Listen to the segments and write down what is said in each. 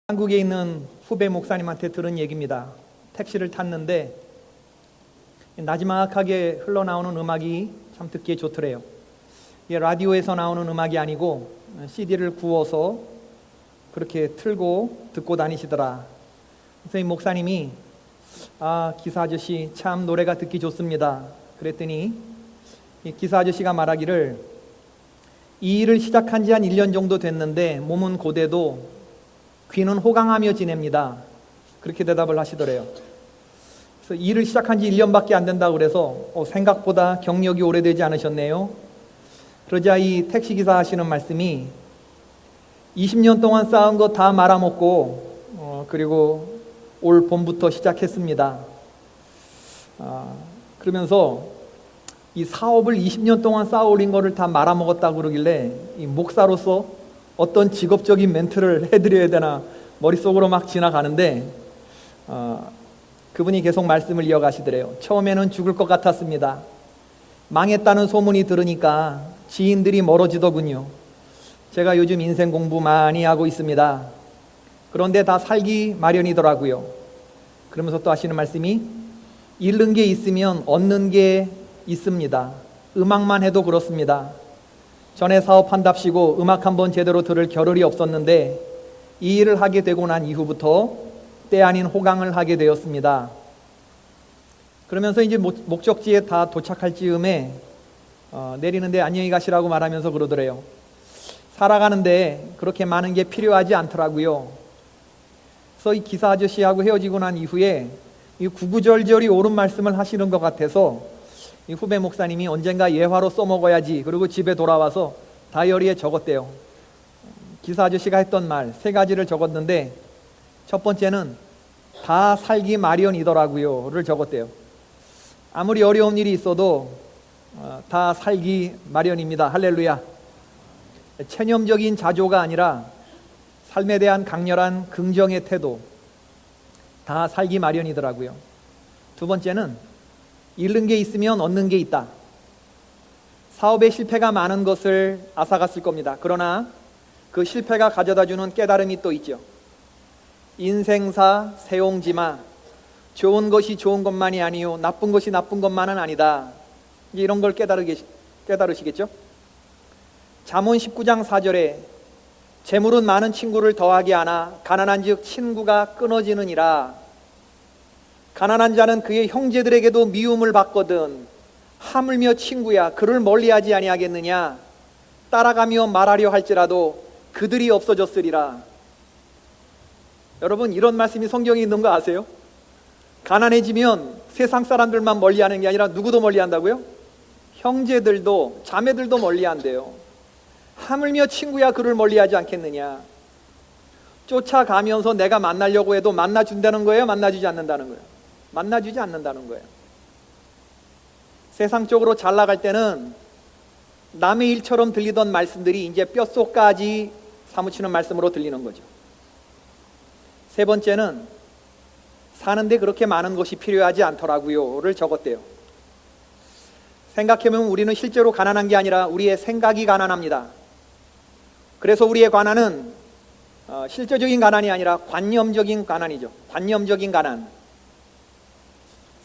한국에 있는 후배 목사님한테 들은 얘기입니다. 택시를 탔는데 나지막하게 흘러나오는 음악이 참 듣기에 좋더래요. 이게 라디오에서 나오는 음악이 아니고 CD를 구워서 그렇게 틀고 듣고 다니시더라. 그래서 이 목사님이 기사 아저씨 참 노래가 듣기 좋습니다. 그랬더니 이 기사 아저씨가 말하기를 이 일을 시작한 지 한 1년 정도 됐는데 몸은 고대도 귀는 호강하며 지냅니다. 그렇게 대답을 하시더래요. 그래서 일을 시작한 지 1년밖에 안 된다고 그래서 생각보다 경력이 오래되지 않으셨네요. 그러자 이 택시기사 하시는 말씀이 20년 동안 쌓은 거 다 말아먹고 그리고 올 봄부터 시작했습니다. 그러면서 이 사업을 20년 동안 쌓아올린 거를 다 말아먹었다고 그러길래 이 목사로서 어떤 직업적인 멘트를 해드려야 되나 머릿속으로 막 지나가는데 그분이 계속 말씀을 이어가시더래요. 처음에는 죽을 것 같았습니다. 망했다는 소문이 들으니까 지인들이 멀어지더군요. 제가 요즘 인생 공부 많이 하고 있습니다. 그런데 다 살기 마련이더라고요. 그러면서 또 하시는 말씀이 잃는 게 있으면 얻는 게 있습니다. 음악만 해도 그렇습니다. 전에 사업한답시고 음악 한번 제대로 들을 겨를이 없었는데 이 일을 하게 되고 난 이후부터 때 아닌 호강을 하게 되었습니다. 그러면서 이제 목적지에 다 도착할 즈음에 내리는데 안녕히 가시라고 말하면서 그러더래요. 살아가는데 그렇게 많은 게 필요하지 않더라고요. 그래서 이 기사 아저씨하고 헤어지고 난 이후에 이 구구절절이 옳은 말씀을 하시는 것 같아서 이 후배 목사님이 언젠가 예화로 써먹어야지 그리고 집에 돌아와서 다이어리에 적었대요. 기사 아저씨가 했던 말 3가지를 적었는데 첫 번째는 다 살기 마련이더라고요 를 적었대요. 아무리 어려운 일이 있어도 다 살기 마련입니다. 할렐루야. 체념적인 자조가 아니라 삶에 대한 강렬한 긍정의 태도, 다 살기 마련이더라고요. 두 번째는 잃는 게 있으면 얻는 게 있다. 사업에 실패가 많은 것을 앗아갔을 겁니다. 그러나 그 실패가 가져다주는 깨달음이 또 있죠. 인생사 세옹지마, 좋은 것이 좋은 것만이 아니요 나쁜 것이 나쁜 것만은 아니다. 이런 걸 깨달으시겠죠? 잠언 19장 4절에 재물은 많은 친구를 더하게 하나 가난한 즉 친구가 끊어지느니라. 가난한 자는 그의 형제들에게도 미움을 받거든 하물며 친구야 그를 멀리하지 아니하겠느냐. 따라가며 말하려 할지라도 그들이 없어졌으리라. 여러분 이런 말씀이 성경에 있는 거 아세요? 가난해지면 세상 사람들만 멀리하는 게 아니라 누구도 멀리한다고요? 형제들도 자매들도 멀리한대요. 하물며 친구야 그를 멀리하지 않겠느냐. 쫓아가면서 내가 만나려고 해도 만나준다는 거예요? 만나주지 않는다는 거예요? 만나주지 않는다는 거예요. 세상적으로 잘 나갈 때는 남의 일처럼 들리던 말씀들이 이제 뼛속까지 사무치는 말씀으로 들리는 거죠. 세 번째는 사는데 그렇게 많은 것이 필요하지 않더라고요 를 적었대요. 생각해보면 우리는 실제로 가난한 게 아니라 우리의 생각이 가난합니다. 그래서 우리의 가난은 실제적인 가난이 아니라 관념적인 가난이죠. 관념적인 가난.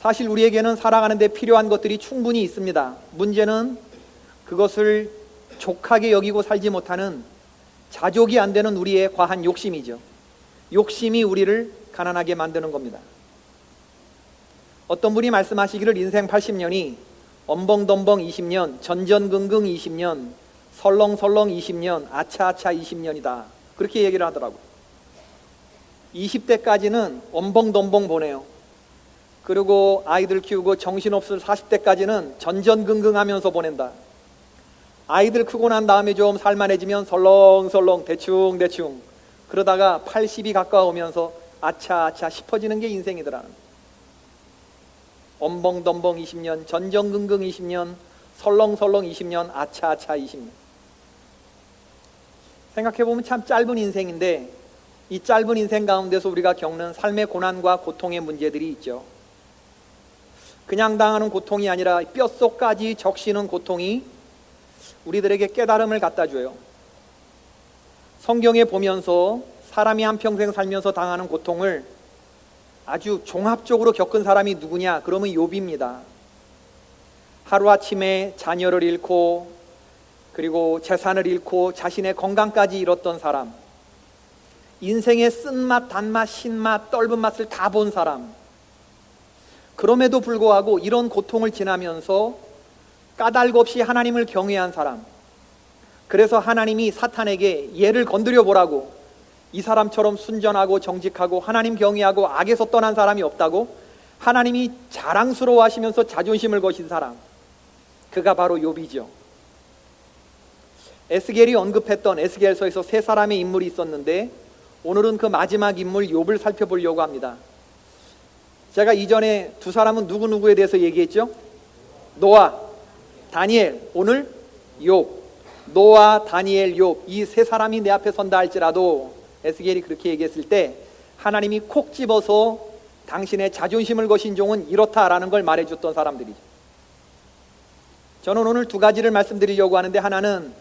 사실 우리에게는 살아가는데 필요한 것들이 충분히 있습니다. 문제는 그것을 족하게 여기고 살지 못하는 자족이 안 되는 우리의 과한 욕심이죠. 욕심이 우리를 가난하게 만드는 겁니다. 어떤 분이 말씀하시기를 인생 80년이 엄벙덤벙 20년, 전전긍긍 20년, 설렁설렁 20년, 아차아차 20년이다. 그렇게 얘기를 하더라고요. 20대까지는 엄벙덤벙 보내요. 그리고 아이들 키우고 정신없을 40대까지는 전전긍긍하면서 보낸다. 아이들 크고 난 다음에 좀 살만해지면 설렁설렁 대충대충 그러다가 80이 가까우면서 아차아차 싶어지는 게 인생이더라. 엄벙덤벙 20년, 전전긍긍 20년, 설렁설렁 20년, 아차아차 20년. 생각해보면 참 짧은 인생인데 이 짧은 인생 가운데서 우리가 겪는 삶의 고난과 고통의 문제들이 있죠. 그냥 당하는 고통이 아니라 뼛속까지 적시는 고통이 우리들에게 깨달음을 갖다 줘요. 성경에 보면서 사람이 한평생 살면서 당하는 고통을 아주 종합적으로 겪은 사람이 누구냐? 그러면 욥입니다. 하루아침에 자녀를 잃고 그리고 재산을 잃고 자신의 건강까지 잃었던 사람, 인생의 쓴맛, 단맛, 신맛, 떫은 맛을 다 본 사람, 그럼에도 불구하고 이런 고통을 지나면서 까닭 없이 하나님을 경외한 사람, 그래서 하나님이 사탄에게 얘를 건드려 보라고, 이 사람처럼 순전하고 정직하고 하나님 경외하고 악에서 떠난 사람이 없다고 하나님이 자랑스러워하시면서 자존심을 거신 사람, 그가 바로 욥이죠. 에스겔이 언급했던 에스겔서에서 세 사람의 인물이 있었는데 오늘은 그 마지막 인물 욥을 살펴보려고 합니다. 제가 이전에 두 사람은 누구누구에 대해서 얘기했죠? 노아, 다니엘, 오늘 욥. 노아, 다니엘, 욥, 이 세 사람이 내 앞에 선다 할지라도 에스겔이 그렇게 얘기했을 때 하나님이 콕 집어서 당신의 자존심을 거신 종은 이렇다라는 걸 말해줬던 사람들이죠. 저는 오늘 두 가지를 말씀드리려고 하는데, 하나는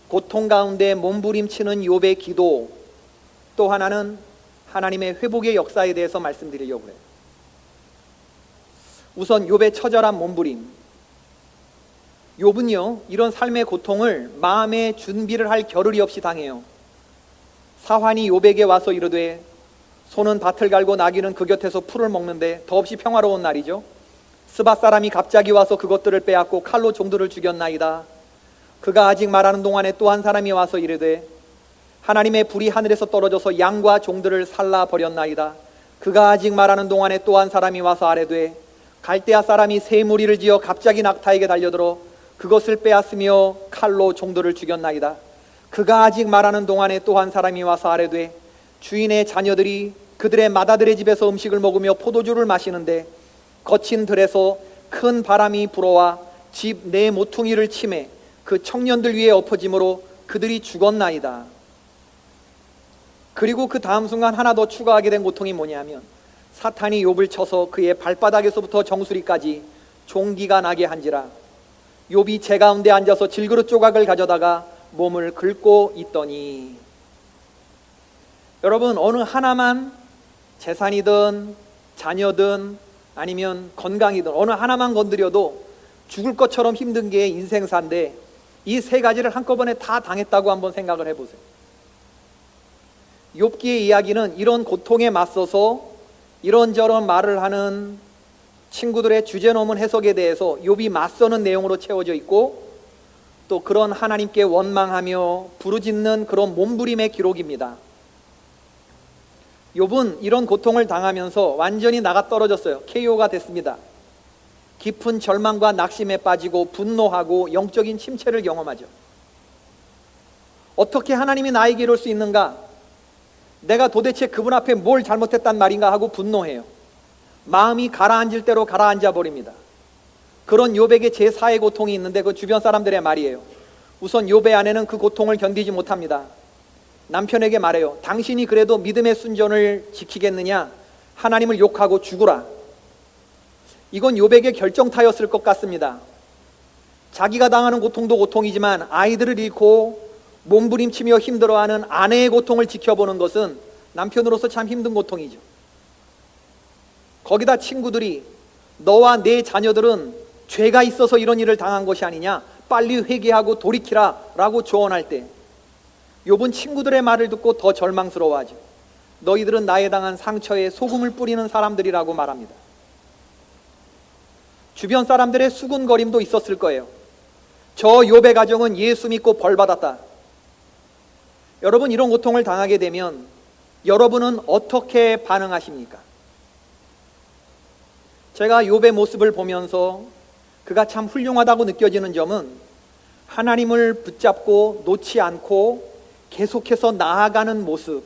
고통 가운데 몸부림치는 욥의 기도, 또 하나는 하나님의 회복의 역사에 대해서 말씀드리려고 해요. 우선 욥의 처절한 몸부림. 욥은요, 이런 삶의 고통을 마음의 준비를 할 겨를이 없이 당해요. 사환이 욥에게 와서 이르되 소는 밭을 갈고 나귀는 그 곁에서 풀을 먹는데 더없이 평화로운 날이죠. 스바 사람이 갑자기 와서 그것들을 빼앗고 칼로 종들을 죽였나이다. 그가 아직 말하는 동안에 또 한 사람이 와서 이르되 하나님의 불이 하늘에서 떨어져서 양과 종들을 살라 버렸나이다. 그가 아직 말하는 동안에 또 한 사람이 와서 아뢰되 갈대아 사람이 새 무리를 지어 갑자기 낙타에게 달려들어 그것을 빼앗으며 칼로 종들을 죽였나이다. 그가 아직 말하는 동안에 또 한 사람이 와서 아뢰되 주인의 자녀들이 그들의 맏아들의 집에서 음식을 먹으며 포도주를 마시는데 거친 들에서 큰 바람이 불어와 집 내 모퉁이를 치매 그 청년들 위에 엎어짐으로 그들이 죽었나이다. 그리고 그 다음 순간 하나 더 추가하게 된 고통이 뭐냐면 사탄이 욥을 쳐서 그의 발바닥에서부터 정수리까지 종기가 나게 한지라. 욥이 제 가운데 앉아서 질그릇 조각을 가져다가 몸을 긁고 있더니. 여러분, 어느 하나만, 재산이든 자녀든 아니면 건강이든 어느 하나만 건드려도 죽을 것처럼 힘든 게 인생사인데 이 세 가지를 한꺼번에 다 당했다고 한번 생각을 해보세요. 욥기의 이야기는 이런 고통에 맞서서 이런저런 말을 하는 친구들의 주제넘은 해석에 대해서 욥이 맞서는 내용으로 채워져 있고, 또 그런 하나님께 원망하며 부르짖는 그런 몸부림의 기록입니다. 욥은 이런 고통을 당하면서 완전히 나가 떨어졌어요. KO가 됐습니다. 깊은 절망과 낙심에 빠지고 분노하고 영적인 침체를 경험하죠. 어떻게 하나님이 나에게 이럴 수 있는가? 내가 도대체 그분 앞에 뭘 잘못했단 말인가 하고 분노해요. 마음이 가라앉을 대로 가라앉아 버립니다. 그런 욥에게 제4의 고통이 있는데 그 주변 사람들의 말이에요. 우선 욥의 아내는 그 고통을 견디지 못합니다. 남편에게 말해요. 당신이 그래도 믿음의 순전을 지키겠느냐? 하나님을 욕하고 죽으라. 이건 욥에게 결정타였을 것 같습니다. 자기가 당하는 고통도 고통이지만 아이들을 잃고 몸부림치며 힘들어하는 아내의 고통을 지켜보는 것은 남편으로서 참 힘든 고통이죠. 거기다 친구들이 너와 내 자녀들은 죄가 있어서 이런 일을 당한 것이 아니냐, 빨리 회개하고 돌이키라 라고 조언할 때 욥은 친구들의 말을 듣고 더 절망스러워하죠. 너희들은 나에 당한 상처에 소금을 뿌리는 사람들이라고 말합니다. 주변 사람들의 수군거림도 있었을 거예요. 저 욥의 가정은 예수 믿고 벌받았다. 여러분, 이런 고통을 당하게 되면 여러분은 어떻게 반응하십니까? 제가 욥의 모습을 보면서 그가 참 훌륭하다고 느껴지는 점은 하나님을 붙잡고 놓지 않고 계속해서 나아가는 모습,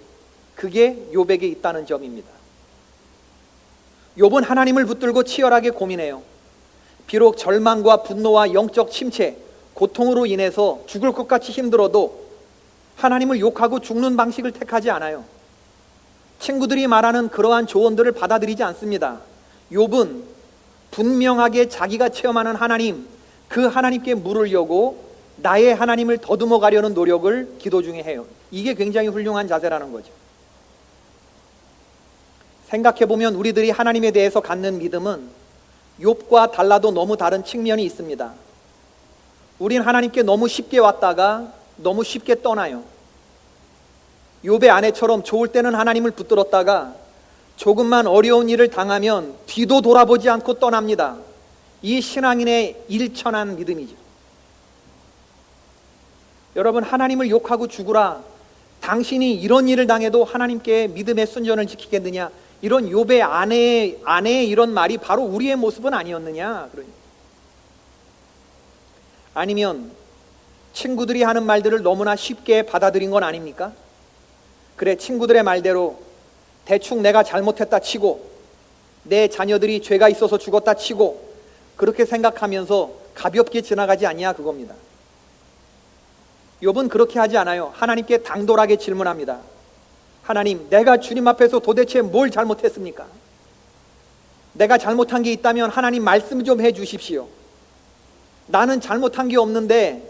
그게 욥에게 있다는 점입니다. 욥은 하나님을 붙들고 치열하게 고민해요. 비록 절망과 분노와 영적 침체, 고통으로 인해서 죽을 것 같이 힘들어도 하나님을 욕하고 죽는 방식을 택하지 않아요. 친구들이 말하는 그러한 조언들을 받아들이지 않습니다. 욥은 분명하게 자기가 체험하는 하나님, 그 하나님께 물으려고 나의 하나님을 더듬어 가려는 노력을 기도 중에 해요. 이게 굉장히 훌륭한 자세라는 거죠. 생각해보면 우리들이 하나님에 대해서 갖는 믿음은 욥과 달라도 너무 다른 측면이 있습니다. 우린 하나님께 너무 쉽게 왔다가 너무 쉽게 떠나요. 욥의 아내처럼 좋을 때는 하나님을 붙들었다가 조금만 어려운 일을 당하면 뒤도 돌아보지 않고 떠납니다. 이 신앙인의 일천한 믿음이죠. 여러분, 하나님을 욕하고 죽으라, 당신이 이런 일을 당해도 하나님께 믿음의 순전을 지키겠느냐, 이런 욥의 아내의 이런 말이 바로 우리의 모습은 아니었느냐. 아니면 친구들이 하는 말들을 너무나 쉽게 받아들인 건 아닙니까? 그래, 친구들의 말대로 대충 내가 잘못했다 치고 내 자녀들이 죄가 있어서 죽었다 치고 그렇게 생각하면서 가볍게 지나가지 않냐, 그겁니다. 욥은 그렇게 하지 않아요. 하나님께 당돌하게 질문합니다. 하나님, 내가 주님 앞에서 도대체 뭘 잘못했습니까? 내가 잘못한 게 있다면 하나님 말씀 좀 해 주십시오. 나는 잘못한 게 없는데,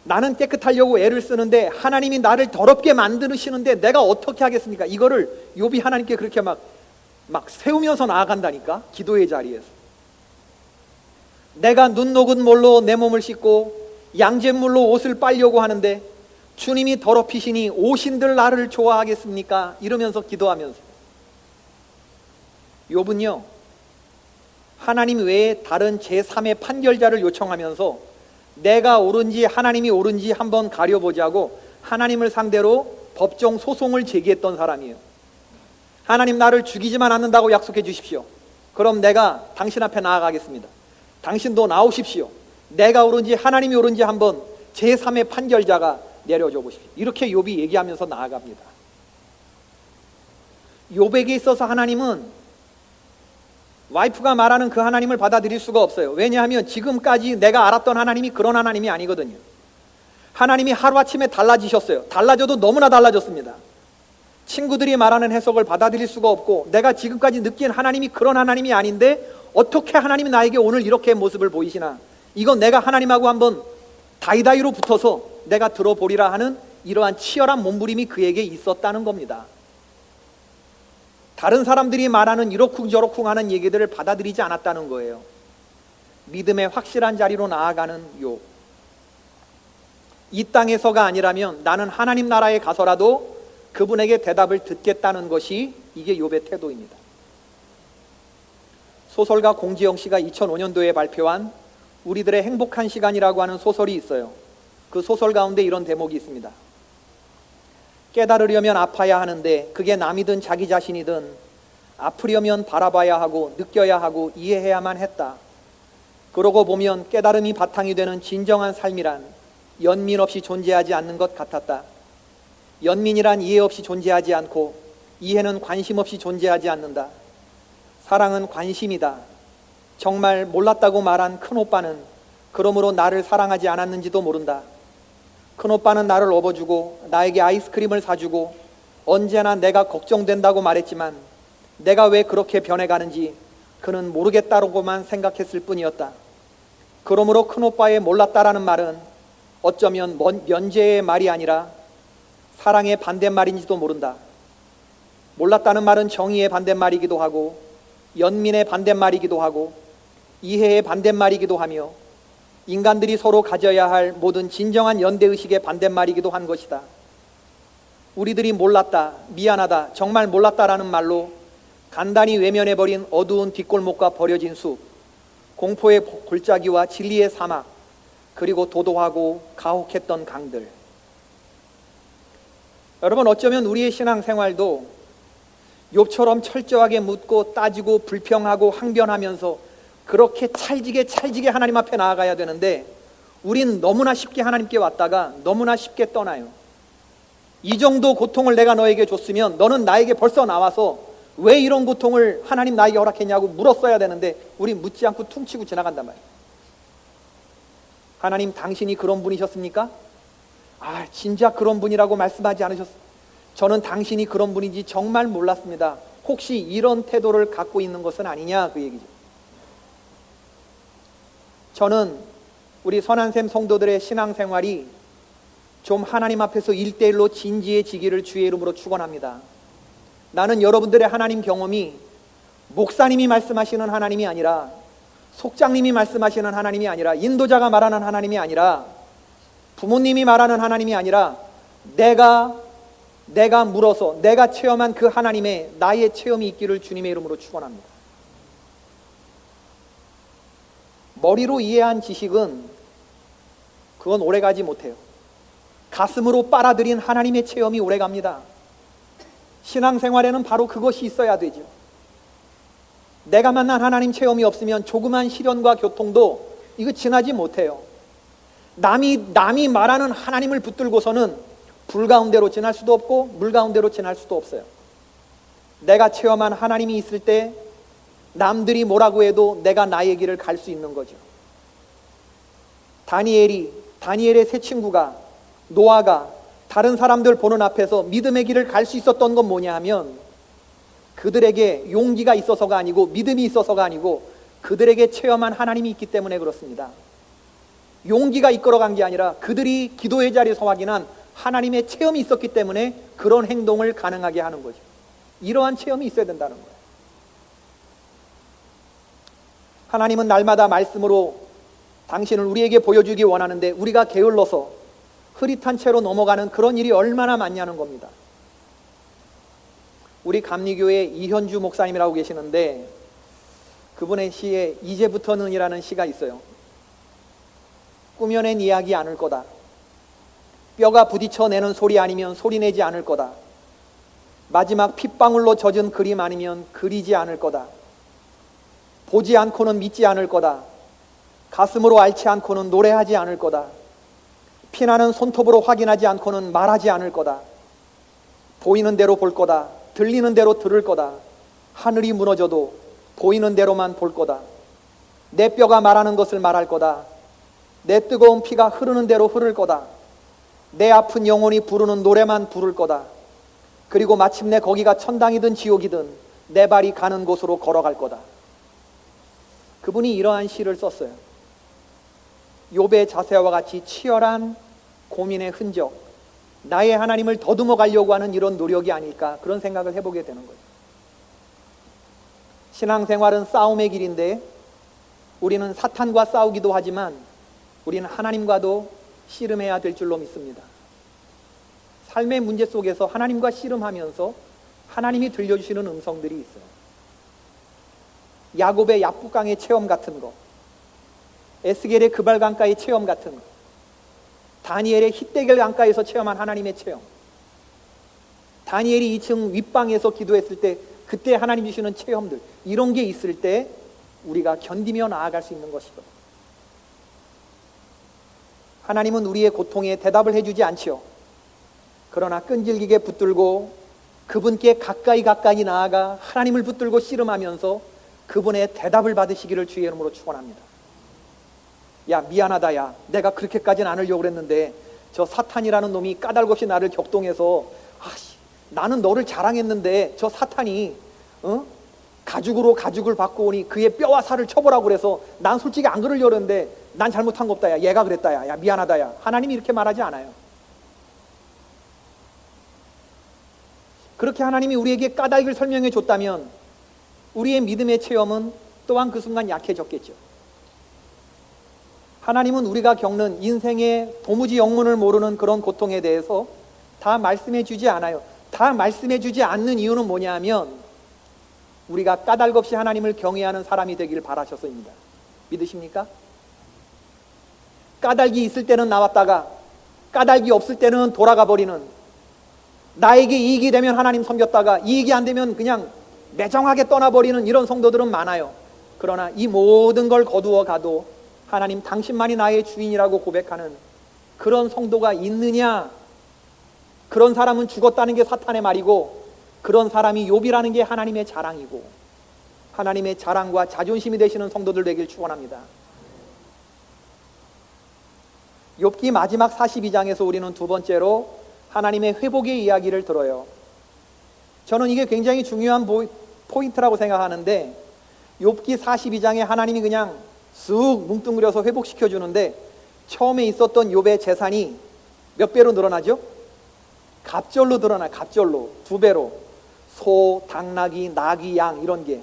나는 깨끗하려고 애를 쓰는데 하나님이 나를 더럽게 만드시는데 내가 어떻게 하겠습니까? 이거를 욥이 하나님께 그렇게 막 세우면서 나아간다니까, 기도의 자리에서. 내가 눈 녹은 물로 내 몸을 씻고 양잿물로 옷을 빨려고 하는데 주님이 더럽히시니 오신들 나를 좋아하겠습니까? 이러면서 기도하면서. 욥은요, 하나님 외에 다른 제3의 판결자를 요청하면서 내가 옳은지 하나님이 옳은지 한번 가려보자고 하나님을 상대로 법정 소송을 제기했던 사람이에요. 하나님, 나를 죽이지만 않는다고 약속해 주십시오. 그럼 내가 당신 앞에 나아가겠습니다. 당신도 나오십시오. 내가 옳은지 하나님이 옳은지 한번 제3의 판결자가 내려줘 보십시오. 이렇게 욥이 얘기하면서 나아갑니다. 욥에게 있어서 하나님은 와이프가 말하는 그 하나님을 받아들일 수가 없어요. 왜냐하면 지금까지 내가 알았던 하나님이 그런 하나님이 아니거든요. 하나님이 하루아침에 달라지셨어요. 달라져도 너무나 달라졌습니다. 친구들이 말하는 해석을 받아들일 수가 없고 내가 지금까지 느낀 하나님이 그런 하나님이 아닌데 어떻게 하나님이 나에게 오늘 이렇게 모습을 보이시나, 이건 내가 하나님하고 한번 다이다이로 붙어서 내가 들어보리라 하는 이러한 치열한 몸부림이 그에게 있었다는 겁니다. 다른 사람들이 말하는 이러쿵저러쿵 하는 얘기들을 받아들이지 않았다는 거예요. 믿음의 확실한 자리로 나아가는 욥. 이 땅에서가 아니라면 나는 하나님 나라에 가서라도 그분에게 대답을 듣겠다는 것이 이게 욥의 태도입니다. 소설가 공지영 씨가 2005년도에 발표한 우리들의 행복한 시간이라고 하는 소설이 있어요. 그 소설 가운데 이런 대목이 있습니다. 깨달으려면 아파야 하는데 그게 남이든 자기 자신이든 아프려면 바라봐야 하고 느껴야 하고 이해해야만 했다. 그러고 보면 깨달음이 바탕이 되는 진정한 삶이란 연민 없이 존재하지 않는 것 같았다. 연민이란 이해 없이 존재하지 않고 이해는 관심 없이 존재하지 않는다. 사랑은 관심이다. 정말 몰랐다고 말한 큰오빠는 그러므로 나를 사랑하지 않았는지도 모른다. 큰오빠는 나를 업어주고 나에게 아이스크림을 사주고 언제나 내가 걱정된다고 말했지만 내가 왜 그렇게 변해가는지 그는 모르겠다고만 생각했을 뿐이었다. 그러므로 큰오빠의 몰랐다라는 말은 어쩌면 면제의 말이 아니라 사랑의 반대말인지도 모른다. 몰랐다는 말은 정의의 반대말이기도 하고 연민의 반대말이기도 하고 이해의 반대말이기도 하며 인간들이 서로 가져야 할 모든 진정한 연대의식의 반대말이기도 한 것이다. 우리들이 몰랐다, 미안하다, 정말 몰랐다라는 말로 간단히 외면해버린 어두운 뒷골목과 버려진 숲, 공포의 골짜기와 진리의 사막, 그리고 도도하고 가혹했던 강들. 여러분, 어쩌면 우리의 신앙생활도 욥처럼 철저하게 묻고 따지고 불평하고 항변하면서 그렇게 찰지게 하나님 앞에 나아가야 되는데 우린 너무나 쉽게 하나님께 왔다가 너무나 쉽게 떠나요. 이 정도 고통을 내가 너에게 줬으면 너는 나에게 벌써 나와서 왜 이런 고통을 하나님 나에게 허락했냐고 물었어야 되는데 우린 묻지 않고 퉁치고 지나간단 말이에요. 하나님, 당신이 그런 분이셨습니까? 진짜 그런 분이라고 말씀하지 않으셨어요? 저는 당신이 그런 분인지 정말 몰랐습니다. 혹시 이런 태도를 갖고 있는 것은 아니냐, 그 얘기죠. 저는 우리 선한샘 성도들의 신앙생활이 좀 하나님 앞에서 1:1로 진지해지기를 주의 이름으로 축원합니다. 나는 여러분들의 하나님 경험이 목사님이 말씀하시는 하나님이 아니라, 속장님이 말씀하시는 하나님이 아니라, 인도자가 말하는 하나님이 아니라, 부모님이 말하는 하나님이 아니라, 내가 물어서 내가 체험한 그 하나님의 나의 체험이 있기를 주님의 이름으로 축원합니다. 머리로 이해한 지식은 그건 오래가지 못해요. 가슴으로 빨아들인 하나님의 체험이 오래갑니다. 신앙생활에는 바로 그것이 있어야 되죠. 내가 만난 하나님 체험이 없으면 조그만 시련과 교통도 이거 지나지 못해요. 남이 말하는 하나님을 붙들고서는 불 가운데로 지날 수도 없고 물 가운데로 지날 수도 없어요. 내가 체험한 하나님이 있을 때 남들이 뭐라고 해도 내가 나의 길을 갈 수 있는 거죠. 다니엘의 세 친구가, 노아가 다른 사람들 보는 앞에서 믿음의 길을 갈 수 있었던 건 뭐냐 하면, 그들에게 용기가 있어서가 아니고 믿음이 있어서가 아니고 그들에게 체험한 하나님이 있기 때문에 그렇습니다. 용기가 이끌어간 게 아니라 그들이 기도의 자리에서 확인한 하나님의 체험이 있었기 때문에 그런 행동을 가능하게 하는 거죠. 이러한 체험이 있어야 된다는 거예요. 하나님은 날마다 말씀으로 당신을 우리에게 보여주기 원하는데 우리가 게을러서 흐릿한 채로 넘어가는 그런 일이 얼마나 많냐는 겁니다. 우리 감리교회 이현주 목사님이라고 계시는데, 그분의 시에 이제부터는이라는 시가 있어요. 꾸며낸 이야기 않을 거다. 뼈가 부딪혀 내는 소리 아니면 소리내지 않을 거다. 마지막 핏방울로 젖은 그림 아니면 그리지 않을 거다. 보지 않고는 믿지 않을 거다. 가슴으로 앓지 않고는 노래하지 않을 거다. 피나는 손톱으로 확인하지 않고는 말하지 않을 거다. 보이는 대로 볼 거다. 들리는 대로 들을 거다. 하늘이 무너져도 보이는 대로만 볼 거다. 내 뼈가 말하는 것을 말할 거다. 내 뜨거운 피가 흐르는 대로 흐를 거다. 내 아픈 영혼이 부르는 노래만 부를 거다. 그리고 마침내 거기가 천당이든 지옥이든 내 발이 가는 곳으로 걸어갈 거다. 그분이 이러한 시를 썼어요. 욥의 자세와 같이 치열한 고민의 흔적, 나의 하나님을 더듬어 가려고 하는 이런 노력이 아닐까, 그런 생각을 해보게 되는 거예요. 신앙생활은 싸움의 길인데 우리는 사탄과 싸우기도 하지만 우리는 하나님과도 씨름해야 될 줄로 믿습니다. 삶의 문제 속에서 하나님과 씨름하면서 하나님이 들려주시는 음성들이 있어요. 야곱의 야복강의 체험 같은 거, 에스겔의 그발강가의 체험 같은 거, 다니엘의 히데겔 강가에서 체험한 하나님의 체험, 다니엘이 2층 윗방에서 기도했을 때 그때 하나님 주시는 체험들, 이런 게 있을 때 우리가 견디며 나아갈 수 있는 것이거든요. 하나님은 우리의 고통에 대답을 해주지 않지요. 그러나 끈질기게 붙들고 그분께 가까이 나아가 하나님을 붙들고 씨름하면서 그분의 대답을 받으시기를 주의 이름으로 축원합니다. 야, 미안하다. 야, 내가 그렇게까지는 안 하려고 그랬는데 저 사탄이라는 놈이 까닭없이 나를 격동해서, 나는 너를 자랑했는데 저 사탄이 가죽을 받고 오니 그의 뼈와 살을 쳐보라고 그래서 난 솔직히 안 그러려고 했는데 난 잘못한 거 없다. 야, 얘가 그랬다. 야, 미안하다. 야. 하나님이 이렇게 말하지 않아요. 그렇게 하나님이 우리에게 까닭을 설명해 줬다면 우리의 믿음의 체험은 또한 그 순간 약해졌겠죠. 하나님은 우리가 겪는 인생의 도무지 영문을 모르는 그런 고통에 대해서 다 말씀해 주지 않아요. 다 말씀해 주지 않는 이유는 뭐냐 하면 우리가 까닭 없이 하나님을 경외하는 사람이 되기를 바라셔서입니다. 믿으십니까? 까닭이 있을 때는 나왔다가 까닭이 없을 때는 돌아가 버리는, 나에게 이익이 되면 하나님 섬겼다가 이익이 안 되면 그냥 매정하게 떠나버리는 이런 성도들은 많아요. 그러나 이 모든 걸 거두어 가도 하나님 당신만이 나의 주인이라고 고백하는 그런 성도가 있느냐? 그런 사람은 죽었다는 게 사탄의 말이고, 그런 사람이 욥이라는 게 하나님의 자랑이고, 하나님의 자랑과 자존심이 되시는 성도들 되길 축원합니다. 욥기 마지막 42장에서 우리는 두 번째로 하나님의 회복의 이야기를 들어요. 저는 이게 굉장히 중요한 포인트라고 생각하는데, 욥기 42장에 하나님이 그냥 쓱 뭉뚱그려서 회복시켜 주는데, 처음에 있었던 욥의 재산이 몇 배로 늘어나죠? 갑절로 늘어나요. 갑절로 2배로. 소, 당나귀, 나귀, 양 이런 게.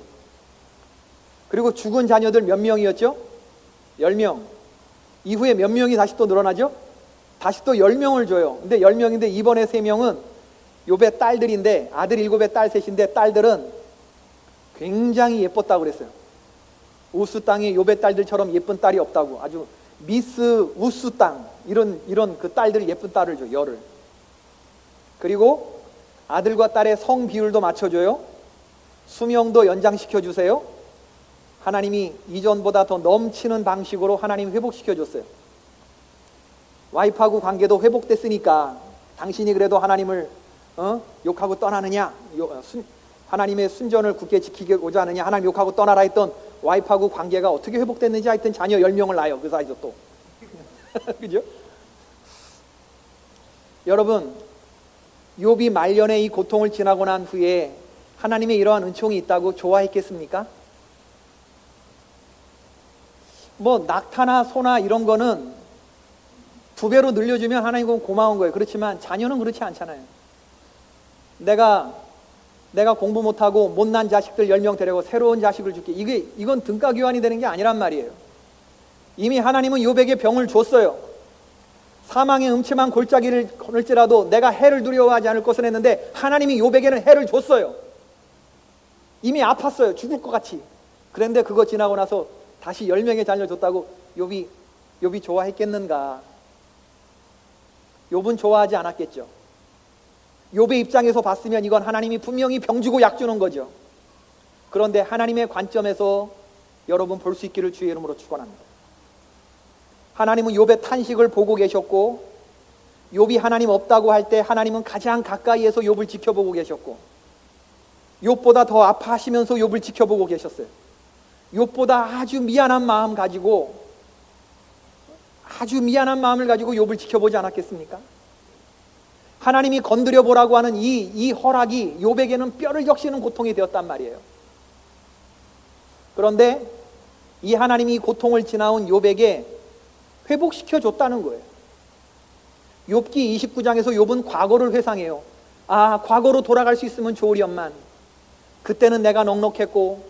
그리고 죽은 자녀들 몇 명이었죠? 10명. 이후에 몇 명이 다시 또 늘어나죠? 다시 또 10명을 줘요. 근데 10명인데 이번에 3명은 욥의 딸들인데, 아들 7에 딸 3인데 딸들은 굉장히 예뻤다고 그랬어요. 우스 땅에 욥의 딸들처럼 예쁜 딸이 없다고. 아주 미스 우스 땅 이런 그 딸들이 예쁜 딸을 줘. 열을. 그리고 아들과 딸의 성 비율도 맞춰줘요. 수명도 연장시켜 주세요. 하나님이 이전보다 더 넘치는 방식으로 하나님 회복시켜 줬어요. 와이프하고 관계도 회복됐으니까 당신이 그래도 하나님을 욕하고 떠나느냐, 하나님의 순전을 굳게 지키고자 하느냐, 하나님 욕하고 떠나라 했던 와이프하고 관계가 어떻게 회복됐는지 하여튼 자녀 10명을 낳아요. 그 사이에서 또. 그죠? 여러분, 욥이 말년에 이 고통을 지나고 난 후에 하나님의 이러한 은총이 있다고 좋아했겠습니까? 뭐 낙타나 소나 이런 거는 2배로 늘려주면 하나님은 고마운 거예요. 그렇지만 자녀는 그렇지 않잖아요. 내가 공부 못하고 못난 자식들 10명 데리고 새로운 자식을 줄게. 이건 등가 교환이 되는 게 아니란 말이에요. 이미 하나님은 욥에게 병을 줬어요. 사망의 음침한 골짜기를 걸을지라도 내가 해를 두려워하지 않을 것을 했는데 하나님이 욥에게는 해를 줬어요. 이미 아팠어요. 죽을 것 같이. 그런데 그거 지나고 나서 다시 10명의 자녀를 줬다고 욥이 좋아했겠는가? 욥은 좋아하지 않았겠죠. 욥의 입장에서 봤으면 이건 하나님이 분명히 병 주고 약 주는 거죠. 그런데 하나님의 관점에서 여러분 볼 수 있기를 주의 이름으로 축원합니다. 하나님은 욥의 탄식을 보고 계셨고, 욥이 하나님 없다고 할 때 하나님은 가장 가까이에서 욥을 지켜보고 계셨고, 욥보다 더 아파하시면서 욥을 지켜보고 계셨어요. 욥보다 아주 미안한 마음을 가지고 욥을 지켜보지 않았겠습니까? 하나님이 건드려 보라고 하는 이 허락이 욥에게는 뼈를 적시는 고통이 되었단 말이에요. 그런데 이 하나님이 고통을 지나온 욥에게 회복시켜 줬다는 거예요. 욥기 29장에서 욥은 과거를 회상해요. 아, 과거로 돌아갈 수 있으면 좋으련만. 그때는 내가 넉넉했고,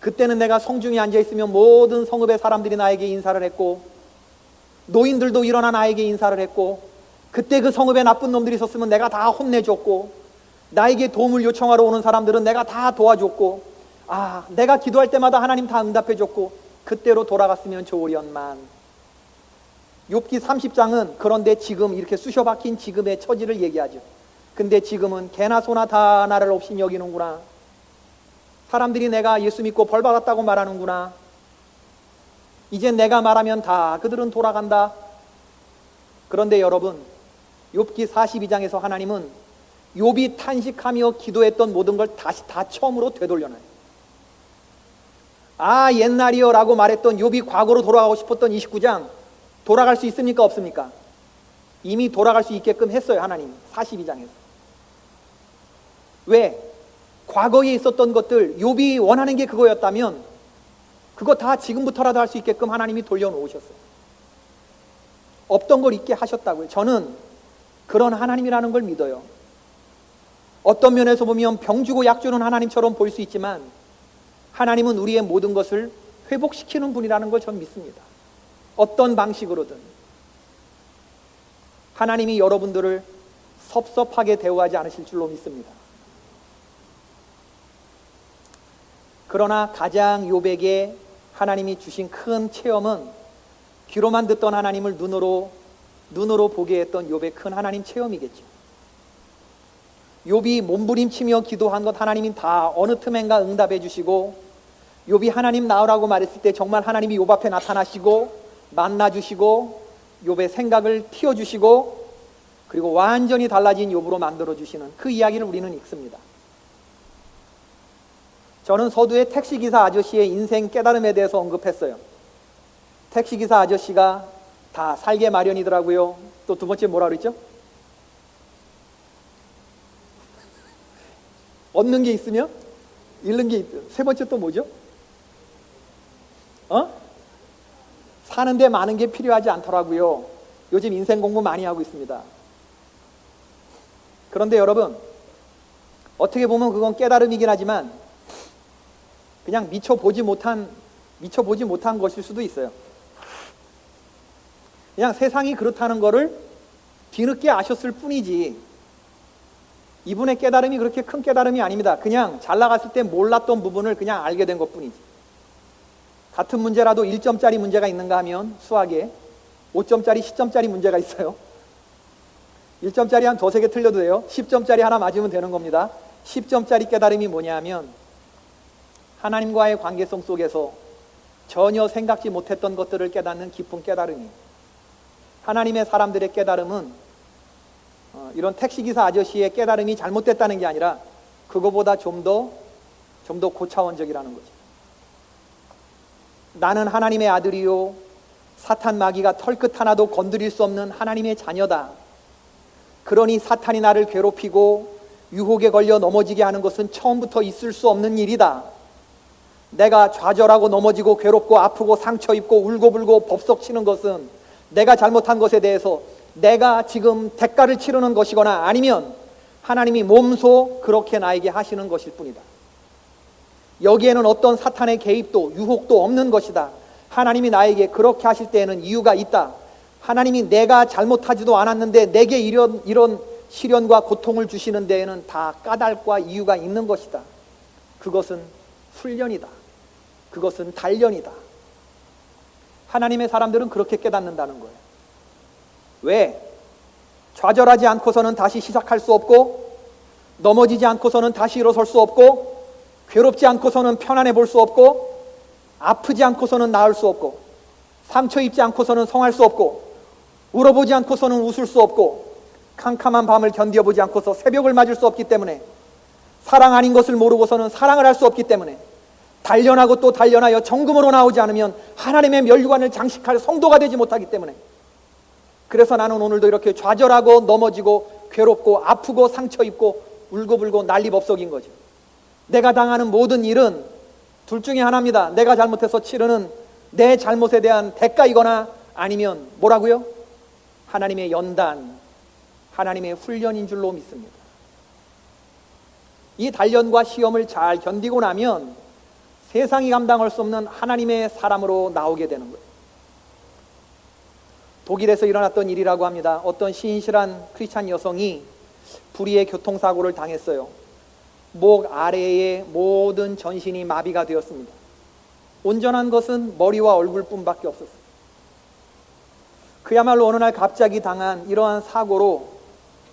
그때는 내가 성중에 앉아있으면 모든 성읍의 사람들이 나에게 인사를 했고, 노인들도 일어나 나에게 인사를 했고, 그때 그 성읍에 나쁜 놈들이 있었으면 내가 다 혼내줬고, 나에게 도움을 요청하러 오는 사람들은 내가 다 도와줬고, 아, 내가 기도할 때마다 하나님 다 응답해줬고, 그때로 돌아갔으면 좋으련만. 욥기 30장은 그런데 지금 이렇게 쑤셔박힌 지금의 처지를 얘기하죠. 근데 지금은 개나 소나 다 나를 없이 여기는구나. 사람들이 내가 예수 믿고 벌 받았다고 말하는구나. 이제 내가 말하면 다 그들은 돌아간다. 그런데 여러분, 욥기 42장에서 하나님은 욥이 탄식하며 기도했던 모든 걸 다시 다 처음으로 되돌려놔요. 아, 옛날이요 라고 말했던 욥이 과거로 돌아가고 싶었던 29장 돌아갈 수 있습니까? 없습니까? 이미 돌아갈 수 있게끔 했어요. 하나님 42장에서. 왜? 과거에 있었던 것들, 욥이 원하는 게 그거였다면 그거 다 지금부터라도 할 수 있게끔 하나님이 돌려놓으셨어요. 없던 걸 있게 하셨다고요. 저는 그런 하나님이라는 걸 믿어요. 어떤 면에서 보면 병 주고 약 주는 하나님처럼 보일 수 있지만 하나님은 우리의 모든 것을 회복시키는 분이라는 걸 저는 믿습니다. 어떤 방식으로든 하나님이 여러분들을 섭섭하게 대우하지 않으실 줄로 믿습니다. 그러나 가장 욥에게 하나님이 주신 큰 체험은 귀로만 듣던 하나님을 눈으로 보게 했던 욥의 큰 하나님 체험이겠죠. 욥이 몸부림치며 기도한 것 하나님이 다 어느 틈엔가 응답해 주시고, 욥이 하나님 나오라고 말했을 때 정말 하나님이 욥 앞에 나타나시고 만나주시고 욥의 생각을 틔워주시고 그리고 완전히 달라진 욥으로 만들어주시는 그 이야기를 우리는 읽습니다. 저는 서두에 택시기사 아저씨의 인생 깨달음에 대해서 언급했어요. 택시기사 아저씨가 다 살게 마련이더라고요. 또 두 번째 뭐라 그랬죠? 얻는 게 있으면 잃는 게 있다. 세 번째 또 뭐죠? 사는데 많은 게 필요하지 않더라고요. 요즘 인생 공부 많이 하고 있습니다. 그런데 여러분, 어떻게 보면 그건 깨달음이긴 하지만 그냥 미처 보지 못한 것일 수도 있어요. 그냥 세상이 그렇다는 거를 뒤늦게 아셨을 뿐이지 이분의 깨달음이 그렇게 큰 깨달음이 아닙니다. 그냥 잘 나갔을 때 몰랐던 부분을 그냥 알게 된 것뿐이지. 같은 문제라도 1점짜리 문제가 있는가 하면 수학에 5점짜리, 10점짜리 문제가 있어요. 1점짜리 한 두세 개 틀려도 돼요. 10점짜리 하나 맞으면 되는 겁니다. 10점짜리 깨달음이 뭐냐면 하나님과의 관계성 속에서 전혀 생각지 못했던 것들을 깨닫는 깊은 깨달음이에요. 하나님의 사람들의 깨달음은 이런 택시기사 아저씨의 깨달음이 잘못됐다는 게 아니라 그거보다 좀 더 고차원적이라는 거죠. 나는 하나님의 아들이요 사탄 마귀가 털끝 하나도 건드릴 수 없는 하나님의 자녀다. 그러니 사탄이 나를 괴롭히고 유혹에 걸려 넘어지게 하는 것은 처음부터 있을 수 없는 일이다. 내가 좌절하고 넘어지고 괴롭고 아프고 상처 입고 울고불고 법석 치는 것은 내가 잘못한 것에 대해서 내가 지금 대가를 치르는 것이거나 아니면 하나님이 몸소 그렇게 나에게 하시는 것일 뿐이다. 여기에는 어떤 사탄의 개입도 유혹도 없는 것이다. 하나님이 나에게 그렇게 하실 때에는 이유가 있다. 하나님이 내가 잘못하지도 않았는데 내게 이런 시련과 고통을 주시는 데에는 다 까닭과 이유가 있는 것이다. 그것은 훈련이다. 그것은 단련이다. 하나님의 사람들은 그렇게 깨닫는다는 거예요. 왜? 좌절하지 않고서는 다시 시작할 수 없고 넘어지지 않고서는 다시 일어설 수 없고 괴롭지 않고서는 편안해 볼 수 없고 아프지 않고서는 나을 수 없고 상처 입지 않고서는 성할 수 없고 울어보지 않고서는 웃을 수 없고 캄캄한 밤을 견뎌보지 않고서 새벽을 맞을 수 없기 때문에 사랑 아닌 것을 모르고서는 사랑을 할 수 없기 때문에 단련하고 또 단련하여 정금으로 나오지 않으면 하나님의 멸관을 장식할 성도가 되지 못하기 때문에 그래서 나는 오늘도 이렇게 좌절하고 넘어지고 괴롭고 아프고 상처 입고 울고불고 난리법석인 거죠. 내가 당하는 모든 일은 둘 중에 하나입니다. 내가 잘못해서 치르는 내 잘못에 대한 대가이거나 아니면 뭐라고요? 하나님의 연단, 하나님의 훈련인 줄로 믿습니다. 이 단련과 시험을 잘 견디고 나면 세상이 감당할 수 없는 하나님의 사람으로 나오게 되는 거예요. 독일에서 일어났던 일이라고 합니다. 어떤 신실한 크리스찬 여성이 불의의 교통사고를 당했어요. 목 아래의 모든 전신이 마비가 되었습니다. 온전한 것은 머리와 얼굴뿐밖에 없었어요. 그야말로 어느 날 갑자기 당한 이러한 사고로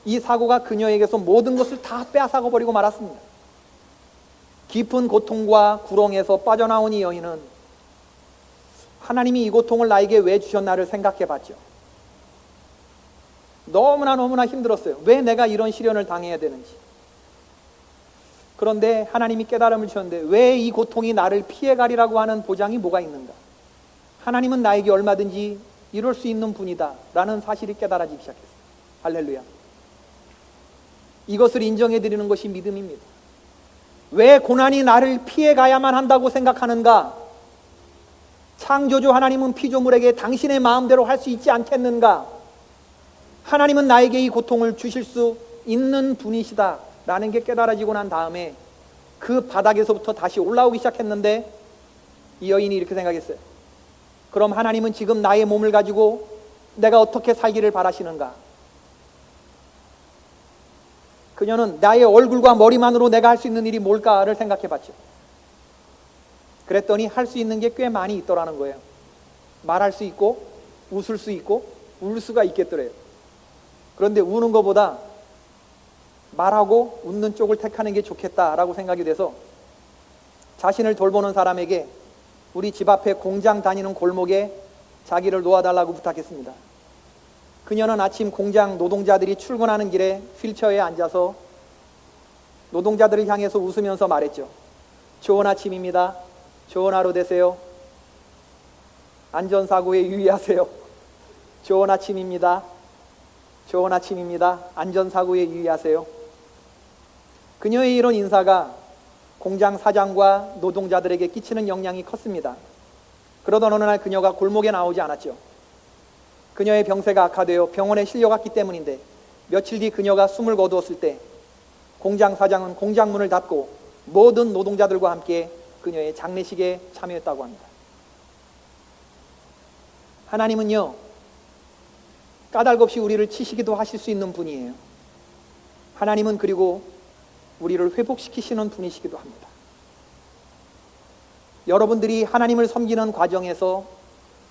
이 사고가 그녀에게서 모든 것을 다 빼앗아가 버리고 말았습니다. 깊은 고통과 구렁에서 빠져나온 이 여인은 하나님이 이 고통을 나에게 왜 주셨나를 생각해 봤죠. 너무나 힘들었어요. 왜 내가 이런 시련을 당해야 되는지. 그런데 하나님이 깨달음을 주셨는데 왜 이 고통이 나를 피해가리라고 하는 보장이 뭐가 있는가? 하나님은 나에게 얼마든지 이룰 수 있는 분이다 라는 사실이 깨달아지기 시작했어요. 할렐루야. 이것을 인정해 드리는 것이 믿음입니다. 왜 고난이 나를 피해가야만 한다고 생각하는가? 창조주 하나님은 피조물에게 당신의 마음대로 할 수 있지 않겠는가? 하나님은 나에게 이 고통을 주실 수 있는 분이시다 라는 게 깨달아지고 난 다음에 그 바닥에서부터 다시 올라오기 시작했는데 이 여인이 이렇게 생각했어요. 그럼 하나님은 지금 나의 몸을 가지고 내가 어떻게 살기를 바라시는가? 그녀는 나의 얼굴과 머리만으로 내가 할 수 있는 일이 뭘까를 생각해 봤죠. 그랬더니 할 수 있는 게 꽤 많이 있더라는 거예요. 말할 수 있고 웃을 수 있고 울 수가 있겠더래요. 그런데 우는 것보다 말하고 웃는 쪽을 택하는 게 좋겠다라고 생각이 돼서 자신을 돌보는 사람에게 우리 집 앞에 공장 다니는 골목에 자기를 놓아달라고 부탁했습니다. 그녀는 아침 공장 노동자들이 출근하는 길에 휠체어에 앉아서 노동자들을 향해서 웃으면서 말했죠. 좋은 아침입니다. 좋은 하루 되세요. 안전사고에 유의하세요. 좋은 아침입니다. 좋은 아침입니다. 안전사고에 유의하세요. 그녀의 이런 인사가 공장 사장과 노동자들에게 끼치는 영향이 컸습니다. 그러던 어느 날 그녀가 골목에 나오지 않았죠. 그녀의 병세가 악화되어 병원에 실려갔기 때문인데 며칠 뒤 그녀가 숨을 거두었을 때 공장 사장은 공장문을 닫고 모든 노동자들과 함께 그녀의 장례식에 참여했다고 합니다. 하나님은요, 까닭없이 우리를 치시기도 하실 수 있는 분이에요. 하나님은 그리고 우리를 회복시키시는 분이시기도 합니다. 여러분들이 하나님을 섬기는 과정에서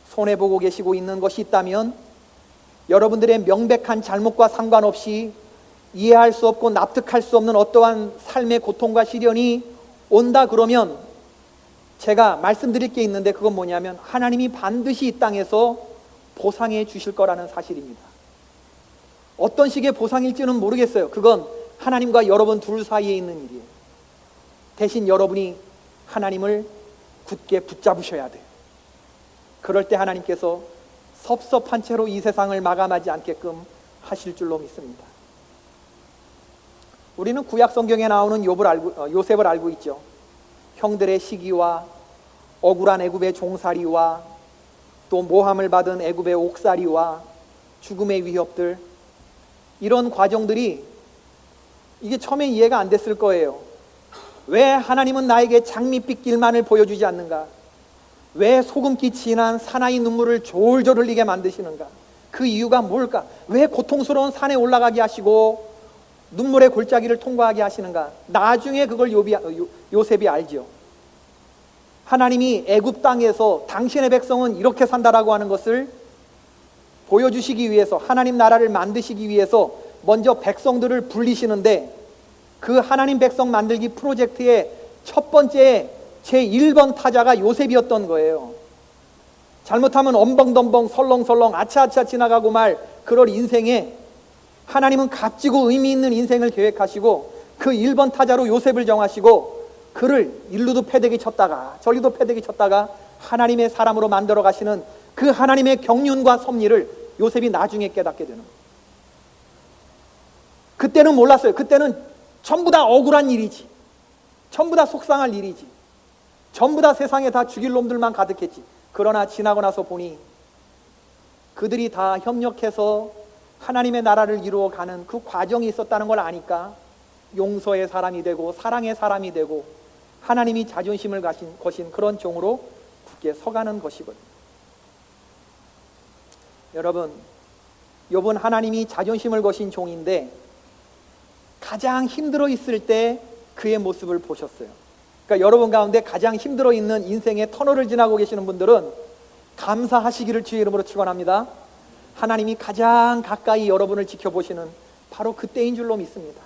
손해보고 계시고 있는 것이 있다면, 여러분들의 명백한 잘못과 상관없이 이해할 수 없고 납득할 수 없는 어떠한 삶의 고통과 시련이 온다 그러면 제가 말씀드릴 게 있는데, 그건 뭐냐면 하나님이 반드시 이 땅에서 보상해 주실 거라는 사실입니다. 어떤 식의 보상일지는 모르겠어요. 그건 하나님과 여러분 둘 사이에 있는 일이에요. 대신 여러분이 하나님을 굳게 붙잡으셔야 돼요. 그럴 때 하나님께서 섭섭한 채로 이 세상을 마감하지 않게끔 하실 줄로 믿습니다. 우리는 구약 성경에 나오는 요셉을 알고 있죠. 형들의 시기와 억울한 애굽의 종살이와 또 모함을 받은 애굽의 옥살이와 죽음의 위협들, 이런 과정들이 이게 처음에 이해가 안 됐을 거예요. 왜 하나님은 나에게 장밋빛 길만을 보여주지 않는가? 왜 소금기 진한 사나이 눈물을 졸졸 흘리게 만드시는가? 그 이유가 뭘까? 왜 고통스러운 산에 올라가게 하시고 눈물의 골짜기를 통과하게 하시는가? 나중에 그걸 요셉이 알죠. 하나님이 애굽 땅에서 당신의 백성은 이렇게 산다라고 하는 것을 보여주시기 위해서, 하나님 나라를 만드시기 위해서 먼저 백성들을 불리시는데, 그 하나님 백성 만들기 프로젝트의 첫 번째 제1번 타자가 요셉이었던 거예요. 잘못하면 엄벙덤벙 설렁설렁 아차아차 지나가고 말 그럴 인생에 하나님은 값지고 의미 있는 인생을 계획하시고 그 1번 타자로 요셉을 정하시고 그를 일루도 패대기 쳤다가 저리도 패대기 쳤다가 하나님의 사람으로 만들어 가시는 그 하나님의 경륜과 섭리를 요셉이 나중에 깨닫게 되는 거예요. 그때는 몰랐어요. 그때는 전부 다 억울한 일이지, 전부 다 속상할 일이지, 전부 다 세상에 다 죽일 놈들만 가득했지. 그러나 지나고 나서 보니 그들이 다 협력해서 하나님의 나라를 이루어가는 그 과정이 있었다는 걸 아니까 용서의 사람이 되고 사랑의 사람이 되고 하나님이 자존심을 거신 그런 종으로 굳게 서가는 것이거든요. 여러분, 욥은 하나님이 자존심을 거신 종인데 가장 힘들어 있을 때 그의 모습을 보셨어요. 그러니까 여러분 가운데 가장 힘들어 있는 인생의 터널을 지나고 계시는 분들은 감사하시기를 주의 이름으로 축원합니다. 하나님이 가장 가까이 여러분을 지켜보시는 바로 그때인 줄로 믿습니다.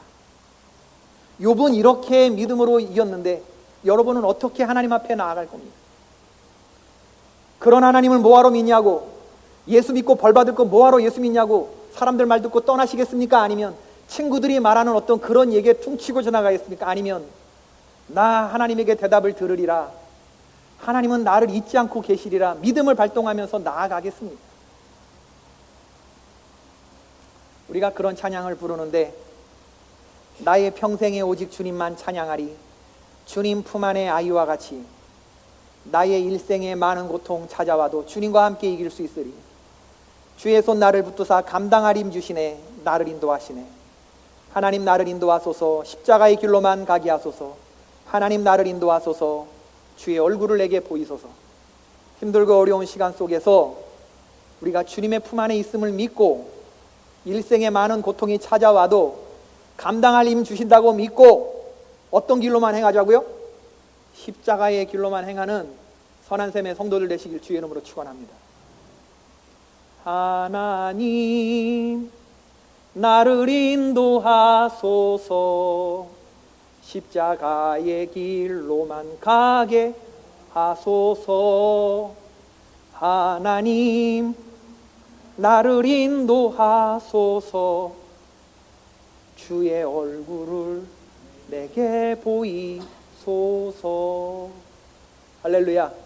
욥은 이렇게 믿음으로 이겼는데 여러분은 어떻게 하나님 앞에 나아갈 겁니까? 그런 하나님을 뭐하러 믿냐고, 예수 믿고 벌 받을 거 뭐하러 예수 믿냐고 사람들 말 듣고 떠나시겠습니까? 아니면 친구들이 말하는 어떤 그런 얘기에 퉁치고 지나가겠습니까? 아니면 나 하나님에게 대답을 들으리라, 하나님은 나를 잊지 않고 계시리라 믿음을 발동하면서 나아가겠습니다. 우리가 그런 찬양을 부르는데, 나의 평생에 오직 주님만 찬양하리, 주님 품 안의 아이와 같이 나의 일생에 많은 고통 찾아와도 주님과 함께 이길 수 있으리, 주의 손 나를 붙드사 감당할 힘 주시네, 나를 인도하시네. 하나님 나를 인도하소서, 십자가의 길로만 가게 하소서. 하나님 나를 인도하소서, 주의 얼굴을 내게 보이소서. 힘들고 어려운 시간 속에서 우리가 주님의 품 안에 있음을 믿고 일생에 많은 고통이 찾아와도 감당할 힘 주신다고 믿고 어떤 길로만 행하자고요? 십자가의 길로만 행하는 선한 셈의 성도들 되시길 주의 이름으로 축원합니다. 하나님 나를 인도하소서, 십자가의 길로만 가게 하소서. 하나님 나를 인도하소서, 주의 얼굴을 내게 보이소서. 할렐루야.